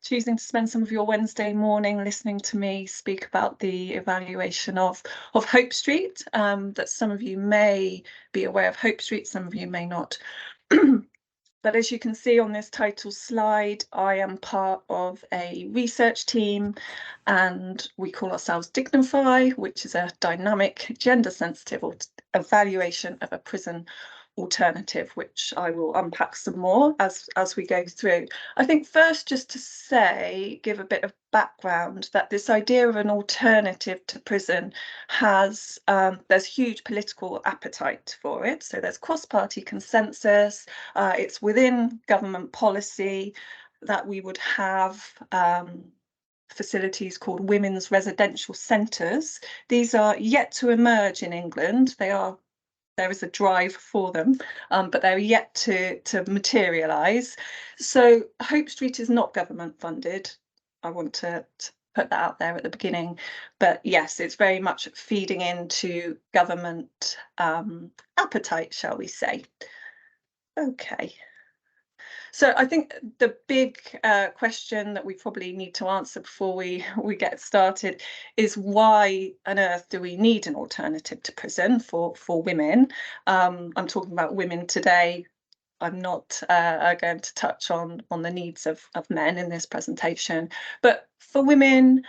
choosing to spend some of your Wednesday morning listening to me speak about the evaluation of Hope Street. That some of you may be aware of Hope Street, some of you may not. But as you can see on this title slide, I am part of a research team, and we call ourselves Dignify, which is a dynamic, gender-sensitive evaluation of a prison alternative, which I will unpack some more as we go through. I think first, just to say, give a bit of background, that this idea of an alternative to prison has there's huge political appetite for it. So there's cross-party consensus. It's within government policy that we would have facilities called women's residential centres. These are yet to emerge in England. There is a drive for them, but they're yet to materialise. So Hope Street is not government funded. I want to put that out there at the beginning. But yes, it's very much feeding into government appetite, shall we say. Okay. So I think the big question that we probably need to answer before we get started is, why on earth do we need an alternative to prison for women? I'm talking about women today. I'm not going to touch on the needs of men in this presentation, but for women,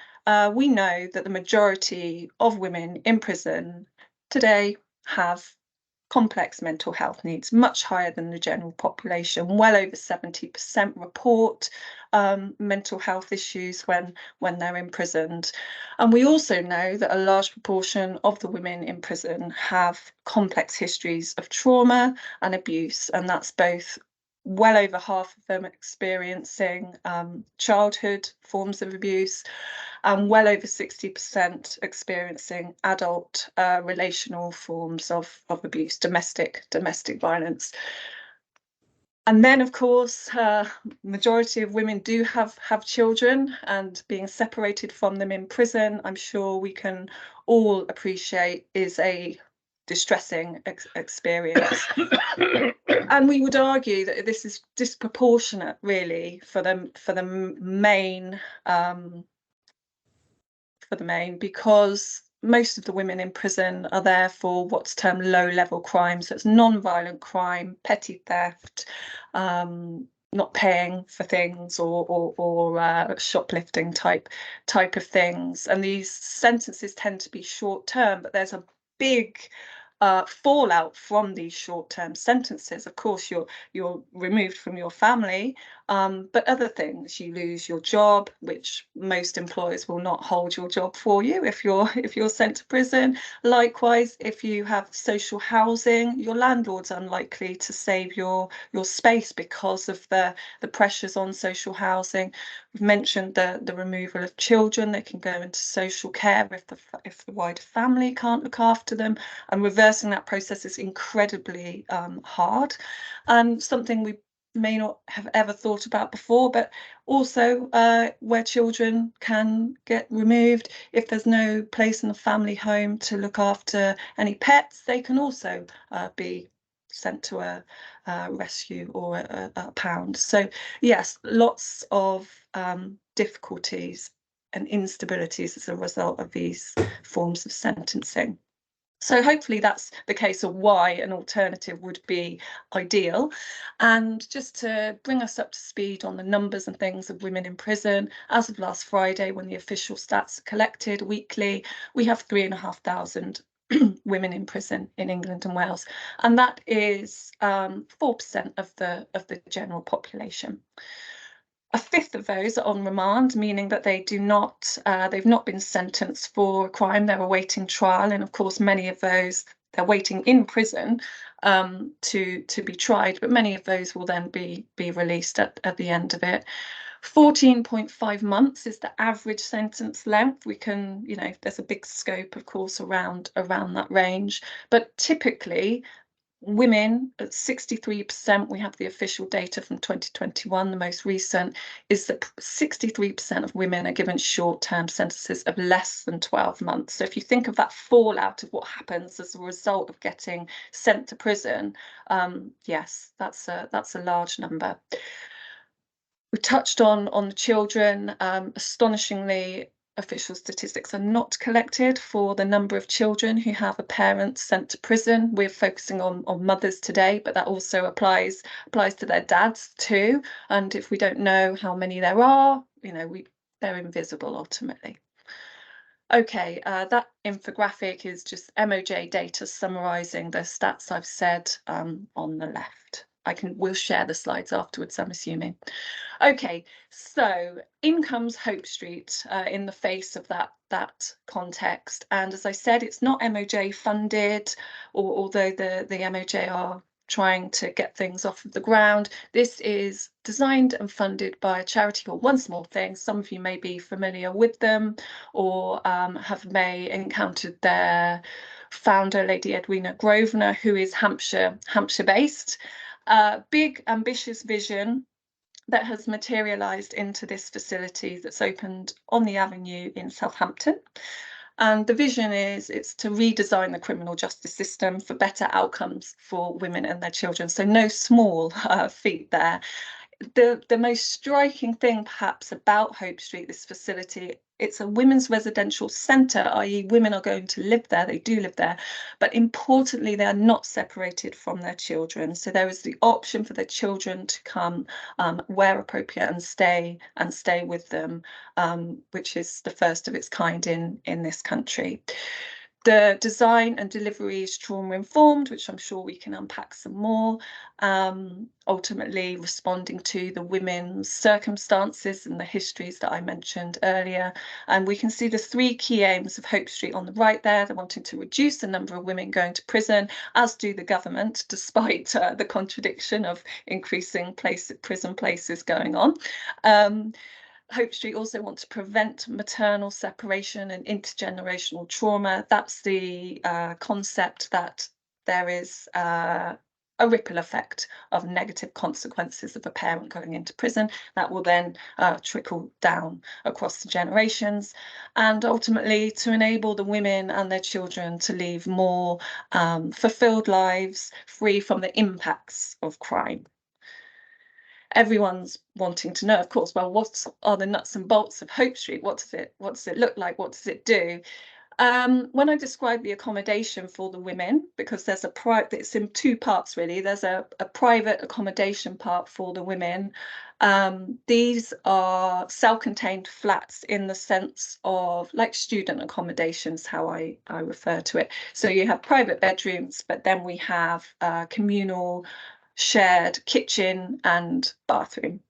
we know that the majority of women in prison today have complex mental health needs, much higher than the general population. Well over 70% report mental health issues when they're imprisoned. And we also know that a large proportion of the women in prison have complex histories of trauma and abuse, and that's both well over half of them experiencing childhood forms of abuse, and well over 60% experiencing adult relational forms of abuse, domestic violence. And then, of course, majority of women do have children, and being separated from them in prison, I'm sure we can all appreciate, is a distressing experience. And we would argue that this is disproportionate, really, for the main, because most of the women in prison are there for what's termed low-level crime. So it's non-violent crime, petty theft, not paying for things, or shoplifting type of things. And these sentences tend to be short-term, but there's a big fallout from these short-term sentences. Of course, you're removed from your family, but other things, you lose your job, which most employers will not hold your job for you if you're sent to prison. Likewise, if you have social housing, your landlord's unlikely to save your space because of the pressures on social housing. We've mentioned the removal of children. They can go into social care if the wider family can't look after them, and reversing that process is incredibly hard, and something we may not have ever thought about before. But also where children can get removed, if there's no place in the family home to look after any pets, they can also be sent to a rescue or a pound. So yes, lots of difficulties and instabilities as a result of these forms of sentencing. So hopefully that's the case of why an alternative would be ideal. And just to bring us up to speed on the numbers and things of women in prison, as of last Friday, when the official stats are collected weekly, we have 3,500 women in prison in England and Wales, and that is 4% of the general population. A fifth of those are on remand, meaning that they've not been sentenced for a crime, they're awaiting trial, and of course many of those, they're waiting in prison to be tried, but many of those will then be released at the end of it. 14.5 months is the average sentence length. We can, there's a big scope, of course, around that range, but typically women at 63%, we have the official data from 2021, the most recent, is that 63% of women are given short-term sentences of less than 12 months. So if you think of that fallout of what happens as a result of getting sent to prison, yes, that's a large number. We touched on the children. Astonishingly, official statistics are not collected for the number of children who have a parent sent to prison. We're focusing on mothers today, but that also applies to their dads too. And if we don't know how many there are, they're invisible ultimately. Okay, that infographic is just MOJ data summarising the stats I've said on the left. We'll share the slides afterwards, I'm assuming. Okay, so in comes Hope Street in the face of that context. And as I said, it's not MOJ funded, although the MOJ are trying to get things off of the ground. This is designed and funded by a charity called One Small Thing. Some of you may be familiar with them or may encountered their founder, Lady Edwina Grosvenor, who is Hampshire based. Big ambitious vision that has materialised into this facility that's opened on the Avenue in Southampton. And the vision it's to redesign the criminal justice system for better outcomes for women and their children. So no small feat there. The most striking thing perhaps about Hope Street, this facility, it's a women's residential centre, i.e. women are going to live there, they do live there, but importantly they are not separated from their children. So there is the option for their children to come where appropriate and stay with them, which is the first of its kind in this country. The design and delivery is trauma informed, which I'm sure we can unpack some more, ultimately responding to the women's circumstances and the histories that I mentioned earlier. And we can see the three key aims of Hope Street on the right there. They're wanting to reduce the number of women going to prison, as do the government, despite the contradiction of increasing prison places going on. Hope Street also wants to prevent maternal separation and intergenerational trauma. That's the concept that there is a ripple effect of negative consequences of a parent going into prison that will then trickle down across the generations, and ultimately to enable the women and their children to live more fulfilled lives free from the impacts of crime. Everyone's wanting to know, of course, well, what are the nuts and bolts of Hope Street? What does it look like? What does it do? When I describe the accommodation for the women, because there's it's in two parts really. There's a private accommodation part for the women. These are self-contained flats in the sense of like student accommodations, how I refer to it. So you have private bedrooms, but then we have communal shared kitchen and bathroom.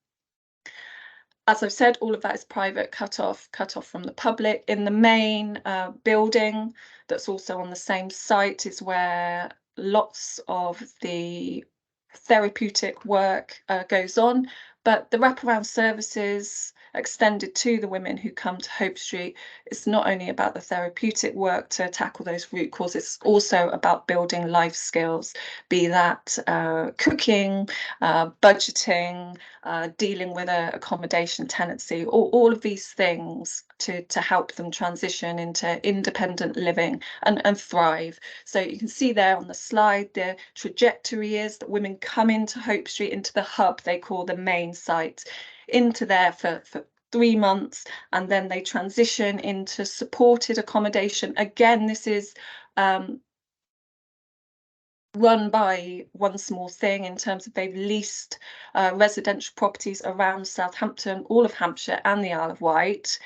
As I've said, all of that is private, cut off from the public. In the main building that's also on the same site is where lots of the therapeutic work goes on, but the wraparound services extended to the women who come to Hope Street, it's not only about the therapeutic work to tackle those root causes, it's also about building life skills, be that cooking, budgeting, dealing with accommodation tenancy, all of these things to help them transition into independent living and thrive. So you can see there on the slide, the trajectory is that women come into Hope Street, into the hub they call the main site, into there for 3 months, and then they transition into supported accommodation. Again, this is run by One Small Thing in terms of they've leased residential properties around Southampton, all of Hampshire and the Isle of Wight.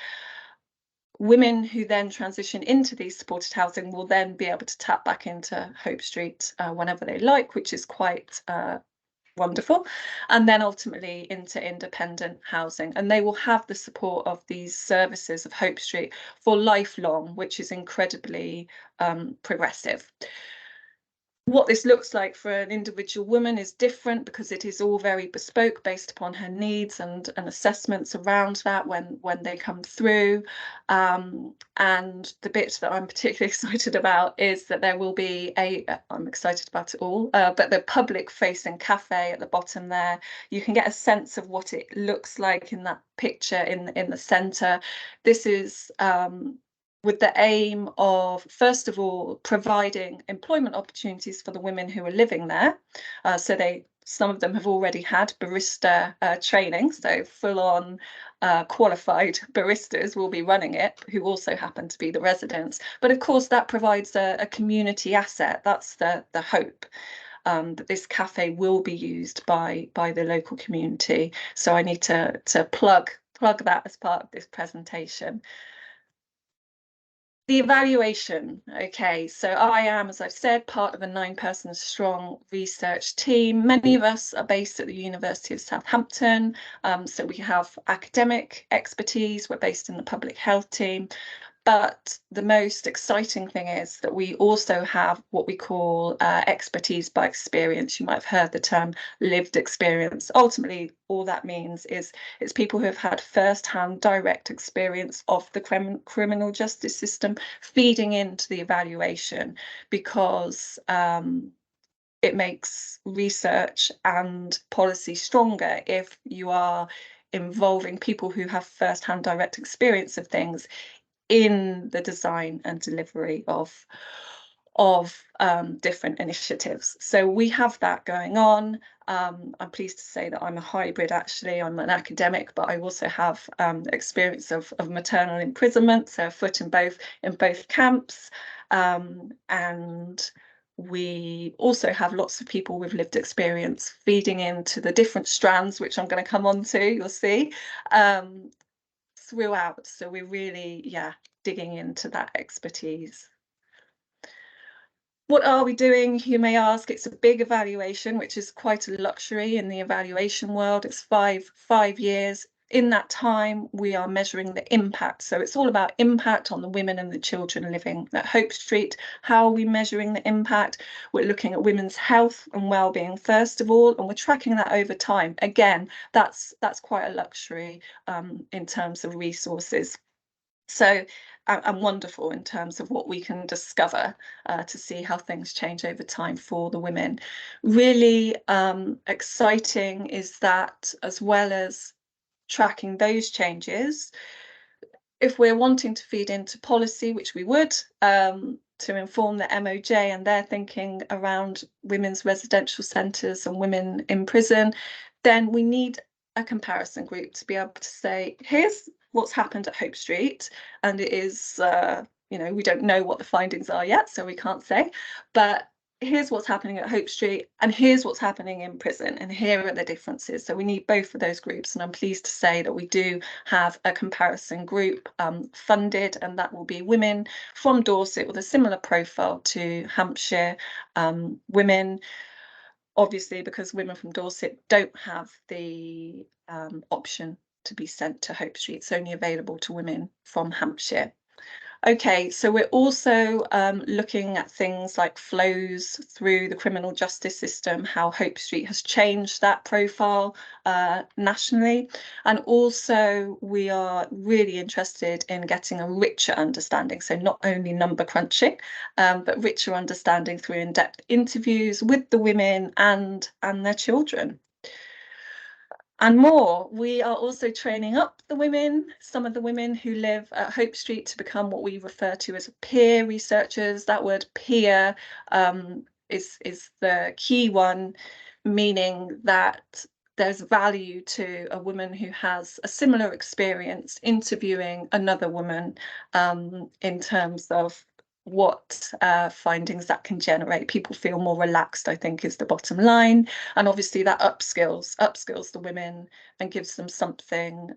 Women who then transition into these supported housing will then be able to tap back into Hope Street whenever they like, which is quite wonderful, and then ultimately into independent housing, and they will have the support of these services of Hope Street for lifelong, which is incredibly progressive. What this looks like for an individual woman is different because it is all very bespoke based upon her needs and assessments around that when they come through. And the bit that I'm particularly excited about is that there will be I'm excited about it all, but the public facing cafe at the bottom there, you can get a sense of what it looks like in that picture in the centre. This is with the aim of, first of all, providing employment opportunities for the women who are living there. So some of them have already had barista training, so full-on qualified baristas will be running it, who also happen to be the residents. But of course, that provides a community asset. That's the hope. That this cafe will be used by the local community. So I need to plug that as part of this presentation. The evaluation. Okay, so I am, as I've said, part of a 9-person strong research team. Many of us are based at the University of Southampton, so we have academic expertise. We're based in the public health team. But the most exciting thing is that we also have what we call expertise by experience. You might have heard the term lived experience. Ultimately, all that means is it's people who have had first-hand direct experience of the criminal justice system feeding into the evaluation, because it makes research and policy stronger if you are involving people who have first-hand direct experience of things in the design and delivery of different initiatives. So we have that going on. I'm pleased to say that I'm a hybrid. Actually, I'm an academic, but I also have experience of maternal imprisonment, so a foot in both camps, and we also have lots of people with lived experience feeding into the different strands, which I'm going to come on to, you'll see, throughout. So we're really, digging into that expertise. What are we doing, you may ask? It's a big evaluation, which is quite a luxury in the evaluation world. It's five years. In that time, we are measuring the impact. So it's all about impact on the women and the children living at Hope Street. How are we measuring the impact? We're looking at women's health and well-being first of all, and we're tracking that over time. Again, that's quite a luxury in terms of resources. So and wonderful in terms of what we can discover to see how things change over time for the women. Really exciting is that, as well as tracking those changes, if we're wanting to feed into policy, which we would, to inform the MOJ and their thinking around women's residential centres and women in prison, then we need a comparison group to be able to say, here's what's happened at Hope Street, and it is, we don't know what the findings are yet, so we can't say, but here's what's happening at Hope Street, and here's what's happening in prison, and here are the differences. So we need both of those groups, and I'm pleased to say that we do have a comparison group funded, and that will be women from Dorset with a similar profile to Hampshire women. Obviously, because women from Dorset don't have the option to be sent to Hope Street. It's only available to women from Hampshire. Okay, so we're also looking at things like flows through the criminal justice system, how Hope Street has changed that profile nationally. And also we are really interested in getting a richer understanding, so not only number crunching, but richer understanding through in-depth interviews with the women and their children. And more, we are also training up the women, some of the women who live at Hope Street, to become what we refer to as peer researchers. That word peer is the key one, meaning that there's value to a woman who has a similar experience interviewing another woman in terms of what findings that can generate. People feel more relaxed, I think, is the bottom line, and obviously that upskills the women and gives them something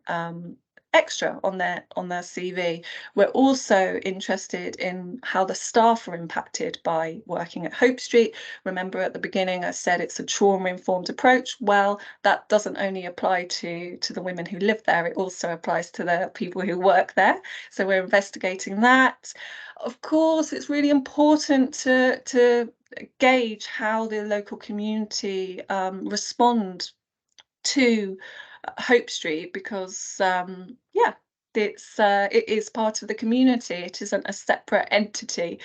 extra on their CV. We're also interested in how the staff are impacted by working at Hope Street. Remember at the beginning I said it's a trauma-informed approach. Well, that doesn't only apply to the women who live there, it also applies to the people who work there. So we're investigating that. Of course, it's really important to gauge how the local community respond to Hope Street, because it is part of the community. It isn't a separate entity.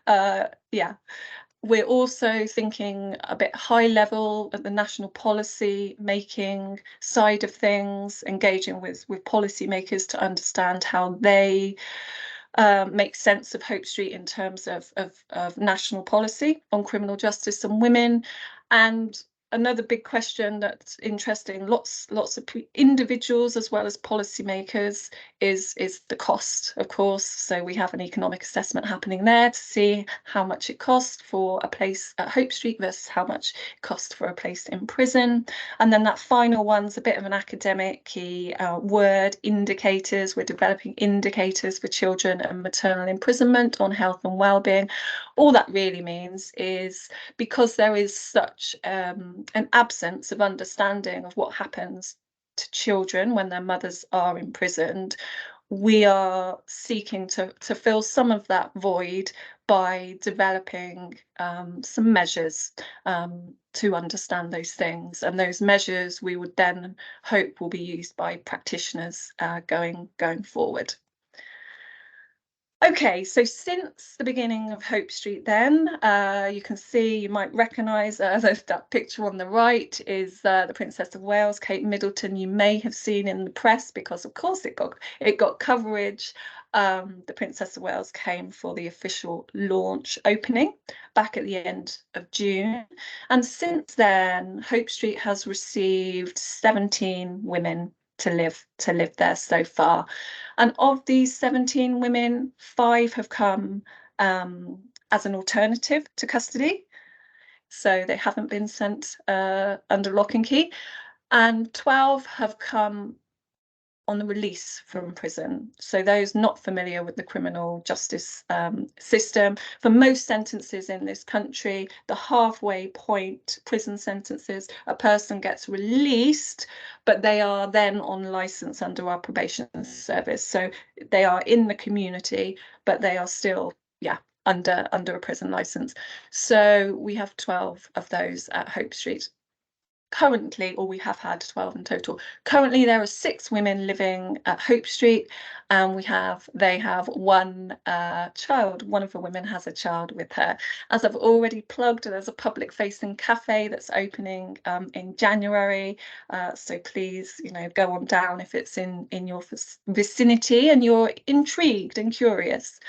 We're also thinking a bit high level at the national policy making side of things, engaging with policymakers to understand how they make sense of Hope Street in terms of national policy on criminal justice and women. And another big question that's interesting, lots of individuals as well as policymakers, is the cost, of course. So we have an economic assessment happening there to see how much it costs for a place at Hope Street versus how much it costs for a place in prison. And then that final one's a bit of an academic word, indicators. We're developing indicators for children and maternal imprisonment on health and well-being. All that really means is, because there is such an absence of understanding of what happens to children when their mothers are imprisoned, we are seeking to fill some of that void by developing some measures to understand those things. And those measures we would then hope will be used by practitioners going forward. Okay, so since the beginning of Hope Street then, you can see, you might recognise that picture on the right is the Princess of Wales, Kate Middleton. You may have seen in the press, because of course it got coverage. The Princess of Wales came for the official launch opening back at the end of June. And since then, Hope Street has received 17 women to live there so far. And of these 17 women, 5 have come as an alternative to custody. So they haven't been sent under lock and key. And 12 have come on the release from prison. So those not familiar with the criminal justice system, for most sentences in this country, the halfway point prison sentences, a person gets released, but they are then on license under our probation service. So they are in the community, but they are still, under a prison license. So we have 12 of those at Hope Street. Currently, or we have had 12 in total. Currently, there are 6 women living at Hope Street, and they have one child. One of the women has a child with her. As I've already plugged, there's a public-facing cafe that's opening in January. So please, go on down if it's in your vicinity and you're intrigued and curious.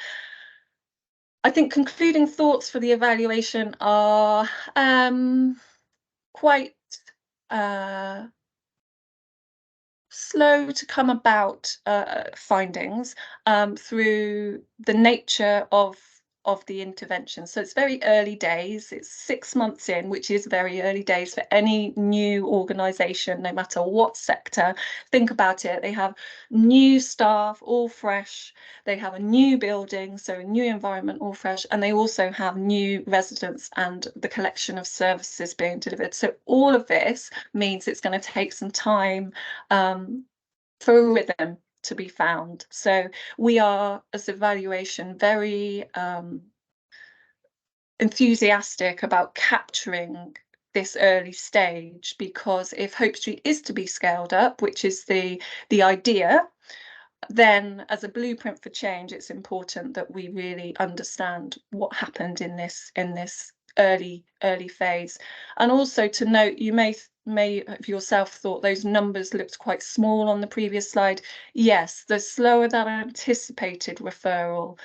I think concluding thoughts for the evaluation are quite slow to come about findings through the nature of the intervention. So it's very early days. It's 6 months in, which is very early days for any new organisation, no matter what sector. Think about it. They have new staff, all fresh. They have a new building, so a new environment, all fresh. And they also have new residents and the collection of services being delivered. So all of this means it's going to take some time for a rhythm to be found. So we are, as evaluation, very enthusiastic about capturing this early stage, because if Hope Street is to be scaled up, which is the idea, then as a blueprint for change, it's important that we really understand what happened in this early phase. And also to note, you may have yourself thought those numbers looked quite small on the previous slide. Yes, the slower than anticipated referral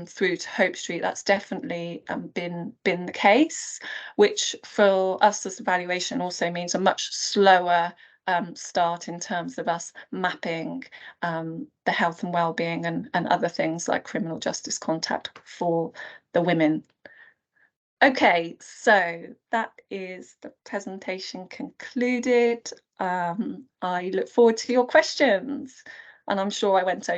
through to Hope Street, that's definitely been the case, which for us as evaluation also means a much slower start in terms of us mapping the health and well-being and other things like criminal justice contact for the women. Okay, so that is the presentation concluded. I look forward to your questions, and I'm sure I went over